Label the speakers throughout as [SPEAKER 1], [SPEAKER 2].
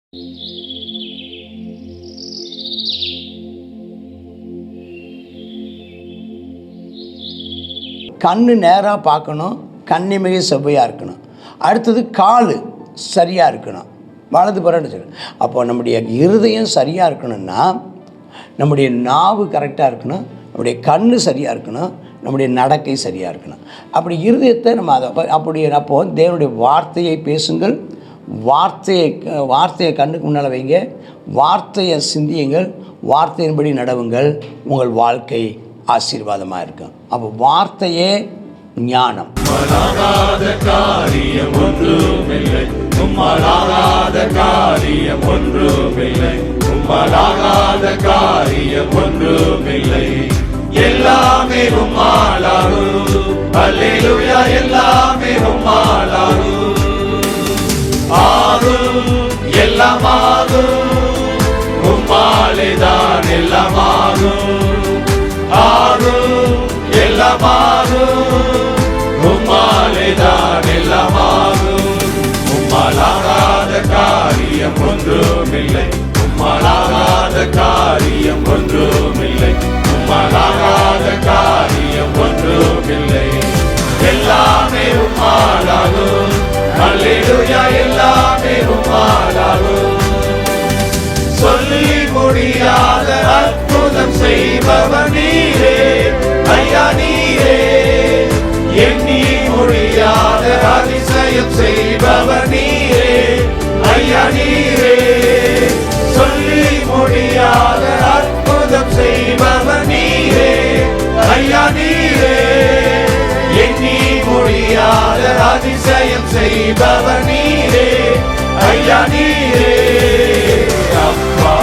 [SPEAKER 1] கண்ணு நேராக பார்க்கணும், கண்ணிமையை செவ்வையாக இருக்கணும். அடுத்தது கால் சரியாக இருக்கணும், வலது புறம் சொல்லணும். அப்போ நம்முடைய இருதயம் சரியாக இருக்கணும்னா நம்முடைய நாவு கரெக்டாக இருக்கணும், நம்முடைய கண் சரியாக இருக்கணும், நம்முடைய நடக்கை சரியாக இருக்கணும். அப்படி இருதயத்தை நம்ம அப்படி அப்போது தேவனுடைய வார்த்தையை பேசுங்கள், வார்த்தையை கண்ணுக்கு முன்னால் வைங்க, வார்த்தையை சிந்தியுங்கள், வார்த்தையின்படி நடவுங்கள், உங்கள் வாழ்க்கை ஆசீர்வாதமாக இருக்கும். அப்போ வார்த்தையே ஞானம்.
[SPEAKER 2] காரியம் ஒன்றுமில்லை, உம்மலாகாத காரியம் ஒன்றுமில்லை, உம்மலாகாத காரியம் ஒன்றுமில்லை. எல்லாமே உம்மாலாகும், அல்லேலூயா, எல்லாமே உம்மாலாகும். ஆகும், எல்லாம் ஆகும், உம்மாலேதான் எல்லாம் ஆகும். ஆகும், எல்லாம் ஆகும், உம்மாலேதான் எல்லாம் ஆகும். உம்மாலாகாத காரியம் ஒன்றுமில்லை, உம்மாலாகாத காரியம் ஒன்றுமில்லை, உம்மாலாகாத காரியம் ஒன்றுமில்லை. எல்லாமே உம்மாலாகும், அல்லேலூயா, எல்லாமே உம்மாலாகும். சொல்லி முடியாத அற்புதம் செய்பவர் நீரே, ஐயா நீரே. எண்ணி முடியாத அதிசயம் செய்பவர் நீரே, ஐயா நீரே. சொல்லி முடியாத அற்புதம் செய்பவர் நீரே, ஐயா நீரே. எண்ணி முடியாத அதிசயம் செய்பவர் நீரே, ஐயா நீரே. அப்பா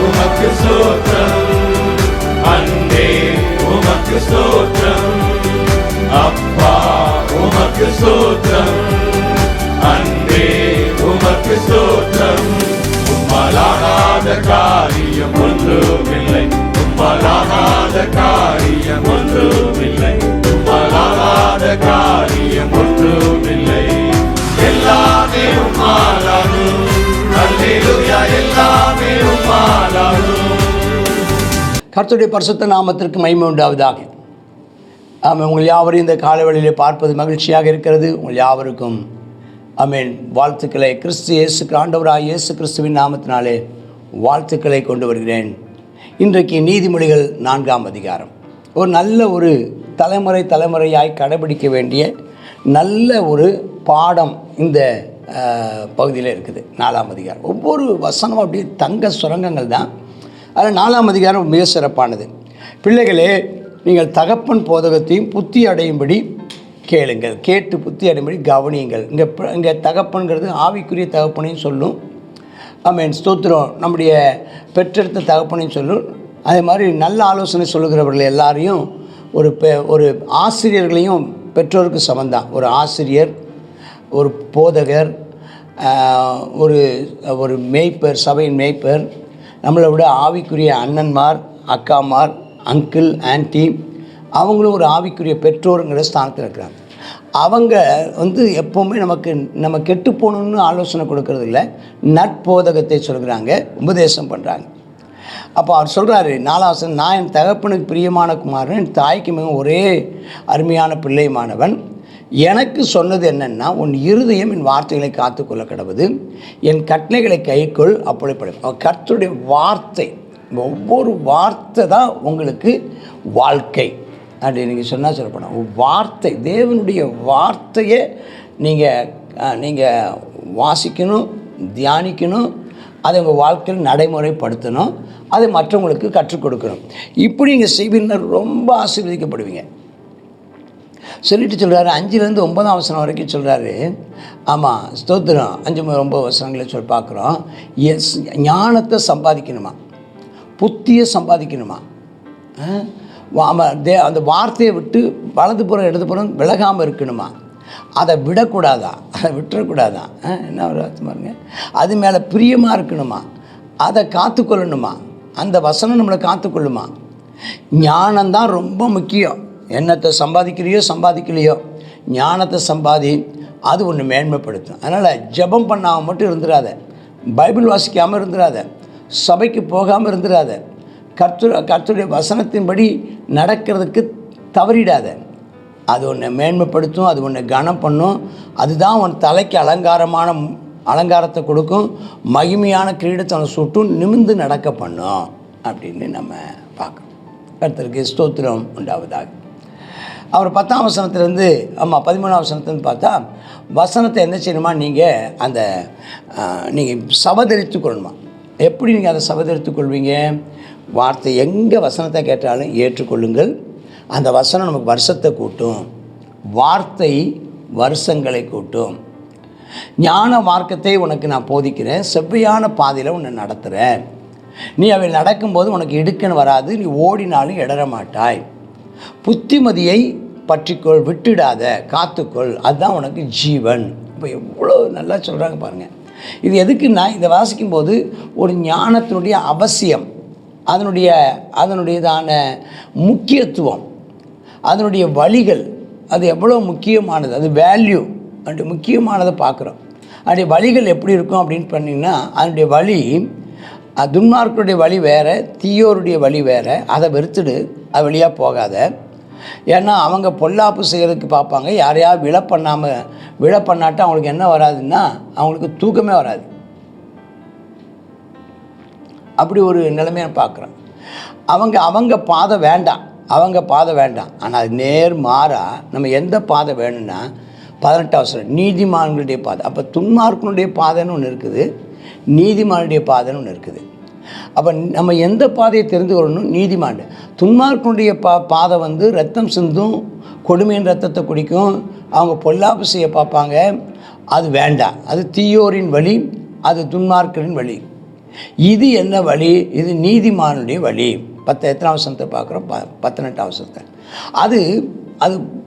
[SPEAKER 2] உமக்கு ஸ்தோத்திரம், அன்பே உமக்கு ஸ்தோத்திரம். அப்பா உமக்கு ஸ்தோத்திரம், அன்பே உமக்கு ஸ்தோத்திரம். உம்மலாகாத காரியம் ஒன்றுமில்லை, உம்மலாகாத காரியம் ஒன்றுமில்லை, உம்மலாகாத காரியம் ஒன்றுமில்லை. எல்லாமே உம்மாலாகும், அல்லேலூயா, எல்லாமே உம்மாலாகும்.
[SPEAKER 1] கர்த்தருடைய பரிசுத்த நாமத்திற்கு மகிமை உண்டாவதாக. ஆமாம், உங்கள் யாவரையும் இந்த காலவெளியிலே பார்ப்பது மகிழ்ச்சியாக இருக்கிறது. உங்கள் யாவருக்கும் ஆமென் வாழ்த்துக்களை ஆண்டவராக இயேசு கிறிஸ்துவின் நாமத்தினாலே வாழ்த்துக்களை கொண்டு வருகிறேன். இன்றைக்கு நீதிமொழிகள் 4ஆம் அதிகாரம் ஒரு நல்ல ஒரு தலைமுறையாய் கடைபிடிக்க வேண்டிய நல்ல ஒரு பாடம் இந்த பகுதியில் இருக்குது. 4ஆம் அதிகாரம் ஒவ்வொரு வசனமும் அப்படியே தங்க சுரங்கங்கள் தான். அதில் 4ஆம் அதிகாரம் மிக சிறப்பானது. பிள்ளைகளே, நீங்கள் தகப்பன் போதகத்தையும் புத்தி அடையும்படி கேளுங்கள், கேட்டு புத்தி அடையும்படி கவனியுங்கள். இங்கே தகப்பன்கிறது ஆவிக்குரிய தகப்பனையும் சொல்லும். ஆமென், ஸ்தோத்திரம். நம்முடைய பெற்றெடுத்த தகப்பனையும் சொல்லும். அதே மாதிரி நல்ல ஆலோசனை சொல்லுகிறவர்கள் எல்லாரையும் ஒரு ஆசிரியர்களையும் பெற்றோருக்கு சமந்தான். ஒரு ஆசிரியர், ஒரு போதகர், ஒரு மேய்ப்பர், சபையின் மேய்ப்பர், நம்மளை விட ஆவிக்குரிய அண்ணன்மார், அக்காமார், அங்கிள், ஆன்ட்டி, அவங்களும் ஒரு ஆவிக்குரிய பெற்றோருங்கிற ஸ்தானத்தில் இருக்கிறாங்க. அவங்க எப்போவுமே நம்ம கெட்டு போகணுன்னு ஆலோசனை கொடுக்கறது இல்லை, நட்போதகத்தை சொல்கிறாங்க, உபதேசம் பண்ணுறாங்க. அப்போ அவர் சொல்கிறாரு 4ஆம், நான் என் தகப்பனுக்கு பிரியமான குமாரன், என் தாய்க்கு மிக ஒரே அருமையான பிள்ளைமானவன். எனக்கு சொன்னது என்னென்னா, உன் இருதயம் என் வார்த்தைகளை காத்துக்கொள்ள கடவுது, என் கட்டளைகளை கைக்கொள், அப்படி படும். கர்த்தருடைய வார்த்தை, ஒவ்வொரு வார்த்தை தான் உங்களுக்கு வாழ்க்கை அப்படி நீங்கள் சொன்னால் சொல்லப்படும். வார்த்தை, தேவனுடைய வார்த்தையை நீங்கள் வாசிக்கணும், தியானிக்கணும், அதை உங்கள் வாழ்க்கையில் நடைமுறைப்படுத்தணும், அதை மற்றவங்களுக்கு கற்றுக் கொடுக்கணும். இப்படி நீங்கள் செய்வீங்கன்னா ரொம்ப ஆசீர்வதிக்கப்படுவீங்க. சொல்லிட்டு சொல்கிறாரு, 5லேருந்து 9ஆம் வசனம் வரைக்கும் சொல்கிறாரு. ஆமாம், ஸ்தோத்திரம். 5-9 வசனங்களை பார்க்குறோம். ஞானத்தை சம்பாதிக்கணுமா, புத்தியை சம்பாதிக்கணுமா, அந்த வார்த்தையை விட்டு வலதுபுறம் இடதுபுறம் விலகாமல் இருக்கணுமா, அதை விடக்கூடாதா, அதை விட்டுறக்கூடாதா, என்ன ஒரு அர்த்தம் பாருங்க. அது மேலே பிரியமாக இருக்கணுமா, அதை காத்துக்கொள்ளணுமா, அந்த வசனம் நம்மளை காத்துக்கொள்ளுமா. ஞானம்தான் ரொம்ப முக்கியம். என்னத்தை சம்பாதிக்கலையோ ஞானத்தை சம்பாதி, அது ஒன்று மேன்மைப்படுத்தும். அதனால் ஜெபம் பண்ணாமல் மட்டும் இருந்துடாத, பைபிள் வாசிக்காமல் இருந்துடாத, சபைக்கு போகாமல் இருந்துடாத, கர்த்தருடைய வசனத்தின்படி நடக்கிறதுக்கு தவறிடாத. அது உன்னை மேன்மைப்படுத்தும், அது உன்னை கனம் பண்ணும், அதுதான் உன் தலைக்கு அலங்காரத்தை கொடுக்கும், மகிமையான கிரீடத்தை அவனை சுட்டும் நிமிர்ந்து நடக்க பண்ணும் அப்படின்னு நம்ம பார்க்கணும். கர்த்தருக்கு ஸ்தோத்திரம் உண்டாவதாக. அவர் 10ஆம் வசனத்துலேருந்து 13ஆம் வசனத்துலேருந்து பார்த்தா, வசனத்தை என்ன செய்யணுமா, நீங்கள் சபதரித்து கொள்ளணுமா. எப்படி நீங்கள் அதை சபதரித்து கொள்வீங்க? வார்த்தை எங்கே வசனத்தை கேட்டாலும் ஏற்றுக்கொள்ளுங்கள். அந்த வசனம் நமக்கு வருஷத்தை கூட்டும், வார்த்தை வருஷங்களை கூட்டும். ஞான மார்க்கத்தை உனக்கு நான் போதிக்கிறேன், செவ்வையான பாதையில் உன்னை நடத்துகிறேன். நீ அவை நடக்கும்போது உனக்கு இடுக்கன் வராது, நீ ஓடினாலும் இடற மாட்டாய். புத்திமதியை பற்றிக்கொள், விட்டுடாத, காத்துக்கொள், அதுதான் உனக்கு ஜீவன். இப்போ எவ்வளோ நல்லா சொல்கிறாங்க பாருங்கள். இது எதுக்குன்னா, இதை வாசிக்கும்போது ஒரு ஞானத்தினுடைய அவசியம், அதனுடையதான முக்கியத்துவம், அதனுடைய வழிகள், அது எவ்வளோ முக்கியமானது, அது வேல்யூ அப்படி முக்கியமானதை பார்க்குறோம். அதனுடைய வழிகள் எப்படி இருக்கும் அப்படின்னு பண்ணிங்கன்னா, அதனுடைய வழி துன்மார்க்கருடைய வழி வேறு, தீயோருடைய வழி வேறு. அதை வெறுத்துடு, அது வழியாக போகாத. ஏன்னா அவங்க பொல்லாப்பு செய்கிறதுக்கு பார்ப்பாங்க. யாரையாவது விழ பண்ணாட்டா அவங்களுக்கு என்ன வராதுன்னா, அவங்களுக்கு தூக்கமே வராது. அப்படி ஒரு நிலைமையை பார்க்குறோம். அவங்க பாதை வேண்டாம், ஆனால் அது நேர் மாறாக நம்ம எந்த பாதை வேணும்னா 18ஆம் வசனம் நீதிமான்களுடைய பாதை. அப்போ துன்மார்க்கனுடைய பாதைன்னு ஒன்று இருக்குது, நீதிமானுடைய பாதைன்னு ஒன்று இருக்குது. அப்போ நம்ம எந்த பாதையை தெரிந்து கொள்ளணும்? நீதிமான். துன்மார்க்கனுடைய பாதை ரத்தம் சிந்தும், கொடுமையின் ரத்தத்தை குடிக்கும், அவங்க பொல்லாப்பு செய்ய பார்ப்பாங்க. அது வேண்டாம், அது தீயோரின் வழி, அது துன்மார்க்கரின் வழி. இது என்ன வழி? இது நீதிமானுடைய வழி. 10ஆம் வசனத்தை பார்க்குறோம், 18ஆம் வசனத்தை. அது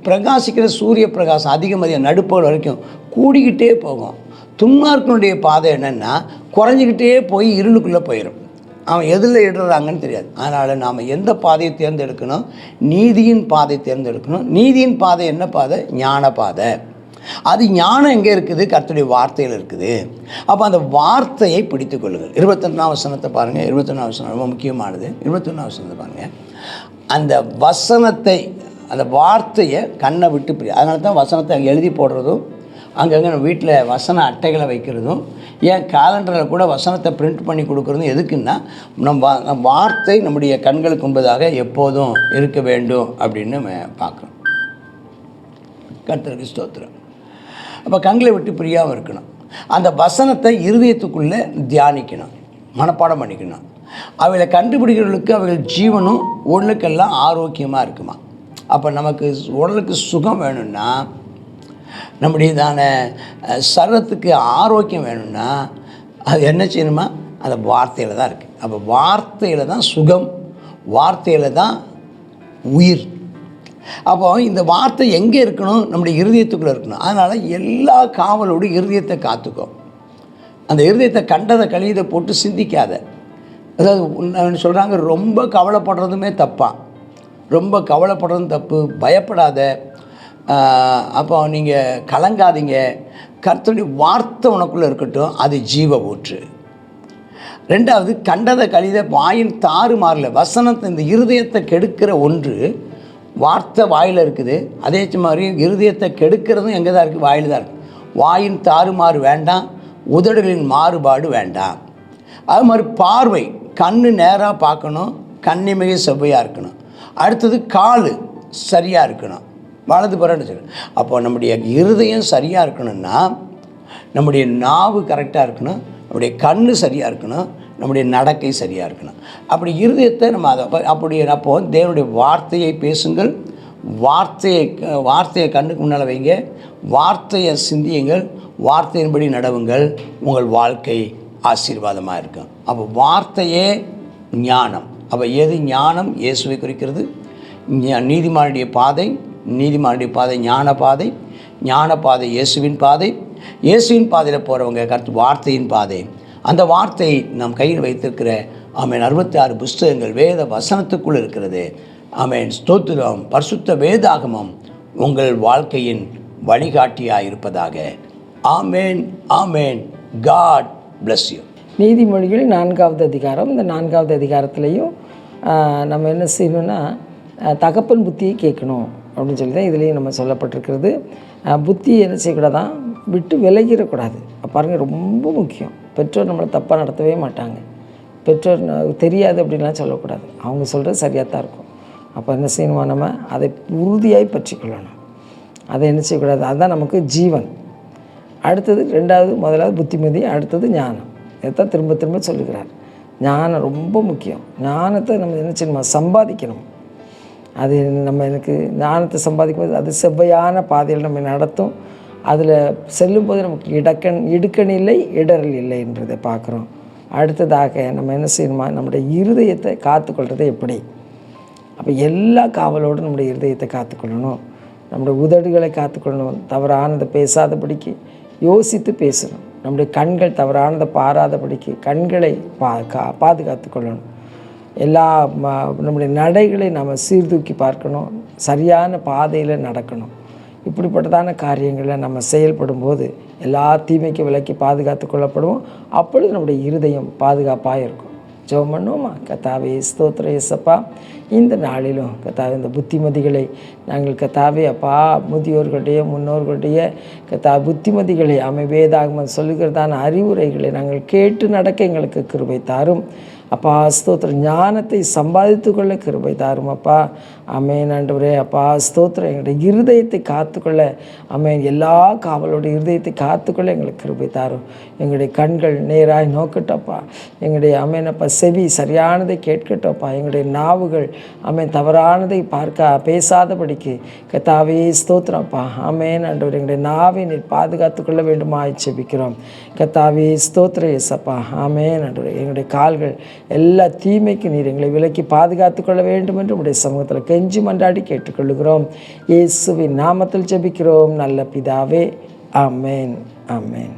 [SPEAKER 1] பிரகாசிக்கிற சூரிய பிரகாசம் அதிகமதியாக நடுப்போல் வரைக்கும் கூடிக்கிட்டே போகும். துன்மார்க்கனுடைய பாதை என்னென்னா குறைஞ்சிக்கிட்டே போய் இருளுக்குள்ளே போயிடும். அவன் எதில் இடுறாங்கன்னு தெரியாது. அதனால் நாம் எந்த பாதையை தேர்ந்தெடுக்கணும்? நீதியின் பாதை தேர்ந்தெடுக்கணும். நீதியின் பாதை என்ன பாதை? ஞான பாதை. அது ஞானம் எங்கே இருக்குது? கர்த்தருடைய வார்த்தையில் இருக்குது. அப்போ அந்த வார்த்தையை பிடித்து கொள்ளுங்கள். 21ஆம் வசனத்தை பாருங்கள். 21ஆம் வசனம் ரொம்ப முக்கியமானது. 21ஆம் வசனத்தை பாருங்கள். அந்த வசனத்தை, அந்த வார்த்தையை கண்ணை விட்டு அதனால தான் வசனத்தை எழுதி போடுறதும், அங்கங்கே நம்ம வீட்டில் வசன அட்டைகளை வைக்கிறதும், ஏன் கேலண்டரில் கூட வசனத்தை பிரிண்ட் பண்ணி கொடுக்குறதும் எதுக்குன்னா, நம்ம வார்த்தை நம்முடைய கண்களுக்கு முன்பதாக எப்போதும் இருக்க வேண்டும் அப்படின்னு நம்ம பார்க்குறோம். கர்த்தருக்கு ஸ்தோத்திரம். அப்போ கண்களை விட்டு பிரியாமல் இருக்கணும். அந்த வசனத்தை இருதயத்துக்குள்ளே தியானிக்கணும், மனப்பாடம் பண்ணிக்கணும். அவைகளை கண்டுபிடிக்கிறவர்களுக்கு அவைகள் ஜீவனும் உடலுக்கெல்லாம் ஆரோக்கியமாக இருக்குமா. அப்போ நமக்கு உடலுக்கு சுகம் வேணும்னா, நம்முடையதான சரீரத்துக்கு ஆரோக்கியம் வேணும்னா அது என்ன செய்யணுமா? அந்த வார்த்தையில் தான் இருக்குது. அப்போ வார்த்தையில் தான் சுகம், வார்த்தையில் தான் உயிர். அப்போ இந்த வார்த்தை எங்கே இருக்கணும்? நம்முடைய இருதயத்துக்குள்ளே இருக்கணும். அதனால் எல்லா காவலோடு இருதயத்தை காத்துக்கும். அந்த இருதயத்தை கண்டதை கழியதை போட்டு சிந்திக்காத. அதாவது சொல்கிறாங்க, ரொம்ப கவலைப்படுறதுமே தப்பான். ரொம்ப கவலைப்படுறதும் தப்பு. பயப்படாத. அப்போ நீங்கள் கலங்காதீங்க. கர்த்தருடைய வார்த்தை உனக்குள்ளே இருக்கட்டும், அது ஜீவ ஊற்று. ரெண்டாவது, கண்டதை கழித வாயின் தாறுமாறல. வசனத்தை, இந்த இருதயத்தை கெடுக்கிற ஒன்று வார்த்தை வாயில் இருக்குது. அதே மாதிரி இருதயத்தை கெடுக்கிறதும் எங்கே தான் இருக்குது? வாயில் தான் இருக்குது. வாயின் தாறுமாறு வேண்டாம், உதடுகளின் மாறுபாடு வேண்டாம். அது மாதிரி பார்வை, கண்ணு நேராக பார்க்கணும், கண்ணிமையை செவ்வையாக இருக்கணும். அடுத்தது கால் சரியாக இருக்கணும், வலது புறன்னு சொல்லணும். அப்போ நம்முடைய இருதயம் சரியாக இருக்கணும்னா நம்முடைய நாவு கரெக்டாக இருக்கணும், நம்முடைய கண் சரியாக இருக்கணும், நம்முடைய நடக்கை சரியாக இருக்கணும். அப்படி இருதயத்தை நம்ம அப்போ தேவனுடைய வார்த்தையை பேசுங்கள், வார்த்தையை கண்ணுக்கு முன்னால் வைங்க, வார்த்தையை சிந்தியுங்கள், வார்த்தையின்படி நடவுங்கள், உங்கள் வாழ்க்கை ஆசீர்வாதமாக இருக்கும். அப்போ வார்த்தையே ஞானம். அப்போ எது ஞானம்? இயேசுவை குறிக்கிறது. நீதிமானுடைய பாதை ஞான பாதை, ஞான பாதை இயேசுவின் பாதை, இயேசுவின் பாதையில் போகிறவங்க கருத்து வார்த்தையின் பாதை. அந்த வார்த்தை நம் கையில் வைத்திருக்கிற 66 புஸ்தகங்கள் வேத வசனத்துக்குள் இருக்கிறது. ஸ்தோத்திரம். பரிசுத்த வேதாகமம் உங்கள் வாழ்க்கையின் வழிகாட்டியாக இருப்பதாக. ஆமேன். God bless you.
[SPEAKER 3] நீதிமொழிகள் 4வது அதிகாரம். இந்த 4வது அதிகாரத்துலேயும் நம்ம என்ன செய்யணும்னா தகப்பன் புத்தியை கேட்கணும் அப்படின்னு சொல்லி தான் இதுலேயும் நம்ம சொல்லப்பட்டிருக்கிறது. புத்தி என்ன செய்யக்கூடாதான், விட்டு விலகிடக்கூடாது. பாருங்கள், ரொம்ப முக்கியம். பெற்றோர் நம்மளை தப்பாக நடத்தவே மாட்டாங்க. பெற்றோர் தெரியாது அப்படின்லாம் சொல்லக்கூடாது. அவங்க சொல்கிறது சரியாக தான் இருக்கும். அப்போ என்ன செய்யணுமா, நம்ம அதை உறுதியாய் பற்றிக்கொள்ளணும். அதை என்ன செய்யக்கூடாது, அதுதான் நமக்கு ஜீவன். அடுத்தது 2வது, முதலாவது புத்திமதி, அடுத்தது ஞானம். இதைத்தான் திரும்ப திரும்ப சொல்லுகிறார். ஞானம் ரொம்ப முக்கியம். ஞானத்தை நம்ம என்ன செய்யணுமா, சம்பாதிக்கணும். அது எனக்கு ஞானத்தை சம்பாதிக்கும் போது அது செவ்வையான பாதையில் நம்ம நடத்தும். அதில் செல்லும்போது நமக்கு இடுக்கண் இல்லை, இடரல் இல்லை என்றதை பார்க்குறோம். அடுத்ததாக நம்ம என்ன செய்யணுமா, நம்முடைய இருதயத்தை காத்துக்கொள்கிறது எப்படி. அப்போ எல்லா காவலோடு நம்முடைய இருதயத்தை காத்துக்கொள்ளணும். நம்முடைய உதடுகளை காத்துக்கொள்ளணும். தவறானதை பேசாதபடிக்கு யோசித்து பேசணும். நம்முடைய கண்கள் தவறானதை பாராதபடிக்கு கண்களை பாதுகாத்து கொள்ளணும். எல்லா நம்முடைய நடைகளை நாம் சீர்தூக்கி பார்க்கணும். சரியான பாதையில் நடக்கணும். இப்படிப்பட்டதான காரியங்களை நம்ம செயல்படும் போது எல்லா தீமைக்கு விலக்கி பாதுகாத்து கொள்ளப்படுவோம். அப்பொழுது நம்முடைய இருதயம் பாதுகாப்பாக இருக்கும். ஜெபம் பண்ணுவோமா? கர்த்தாவே, ஸ்தோத்திர இயேசப்பா, இந்த நாளிலும் கர்த்தாவே இந்த புத்திமதிகளை நாங்கள் கர்த்தாவே அப்பா முதியோர்களுடைய முன்னோர்களுடைய புத்திமதிகளை வேதாகமம் சொல்லுகிறதான அறிவுரைகளை நாங்கள் கேட்டு நடக்க எங்களுக்கு கிருபை தாரும். அப்பா ஸ்தோத்திரம், ஞானத்தை சம்பாதித்து கொள்ள கிருபை தாரும் அப்பா. ஆமென் ஆண்டவரே. அப்பா ஸ்தோத்திரம், எங்களுடைய இருதயத்தை காத்துக்கொள்ள ஆமென், எல்லா காவலோட இருதயத்தை காத்துக்கொள்ள எங்களுக்கு கிருபை தாரும். எங்களுடைய கண்கள் நேராய் நோக்கட்டப்பா. எங்களுடைய ஆமென் அப்பா செவி சரியானதை கேட்கட்டப்பா. எங்களுடைய நாவுகள் ஆமென் தவறானதை பேசாதபடிக்கு கர்த்தாவே ஸ்தோத்திரப்பா. ஆமென் ஆண்டவரே, எங்களுடைய நாவை நீர் பாதுகாத்து கொள்ள வேண்டுமாய் ஜெபிக்கிறோம். கர்த்தாவே ஸ்தோத்திர இயேசப்பா. ஆமென் ஆண்டவரே, எங்களுடைய கால்கள் எல்லா தீமைக்கு நீர் எங்களை விலக்கி பாதுகாத்து கொள்ள வேண்டும் என்று உடைய சமூகத்தில் கெஞ்சி மன்றாடி கேட்டுக்கொள்கிறோம். இயேசுவின் நாமத்தில் ஜெபிக்கிறோம் நல்ல பிதாவே. ஆமென், ஆமென்.